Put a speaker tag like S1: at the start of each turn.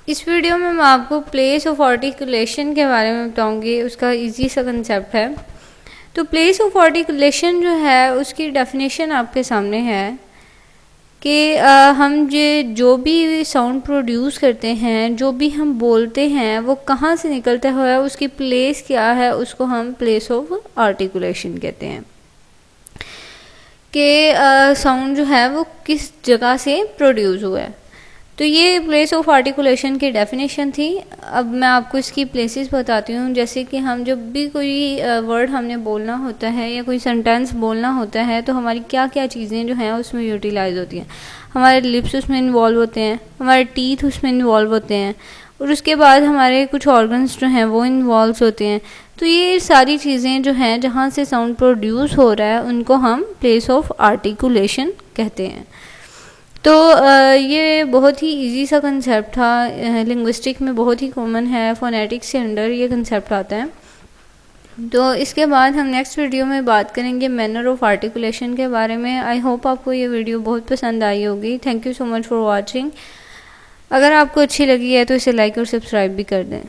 S1: इस वीडियो में मैं आपको प्लेस ऑफ आर्टिकुलेशन के बारे में बताऊंगी, उसका इजी सा कंसेप्ट है। तो प्लेस ऑफ आर्टिकुलेशन जो है उसकी डेफिनेशन आपके सामने है कि हम जो भी साउंड प्रोड्यूस करते हैं, जो भी हम बोलते हैं, वो कहाँ से निकलता है, उसकी प्लेस क्या है, उसको हम प्लेस ऑफ आर्टिकुलेशन कहते हैं। कि साउंड जो है वो किस जगह से प्रोड्यूस हुआ है। तो ये प्लेस ऑफ आर्टिकुलेशन की डेफिनेशन थी। अब मैं आपको इसकी प्लेसेस बताती हूँ। जैसे कि हम जब भी कोई वर्ड हमने बोलना होता है या कोई सेंटेंस बोलना होता है तो हमारी क्या क्या चीज़ें जो हैं उसमें यूटिलाइज होती हैं। हमारे लिप्स उसमें इन्वॉल्व होते हैं, हमारे टीथ उसमें इन्वॉल्व होते हैं, और उसके बाद हमारे कुछ ऑर्गन्स जो हैं वो इन्वॉल्व होते हैं। तो ये सारी चीज़ें जो हैं जहाँ से साउंड प्रोड्यूस हो रहा है उनको हम प्लेस ऑफ आर्टिकुलेशन कहते हैं। तो ये बहुत ही इजी सा कंसेप्ट था, लिंग्विस्टिक में बहुत ही कॉमन है, फोनेटिक्स के अंडर ये कंसेप्ट आता है। तो इसके बाद हम नेक्स्ट वीडियो में बात करेंगे मैनर ऑफ आर्टिकुलेशन के बारे में। आई होप आपको ये वीडियो बहुत पसंद आई होगी। Thank you so much for watching. अगर आपको अच्छी लगी है तो इसे लाइक और सब्सक्राइब भी कर दें।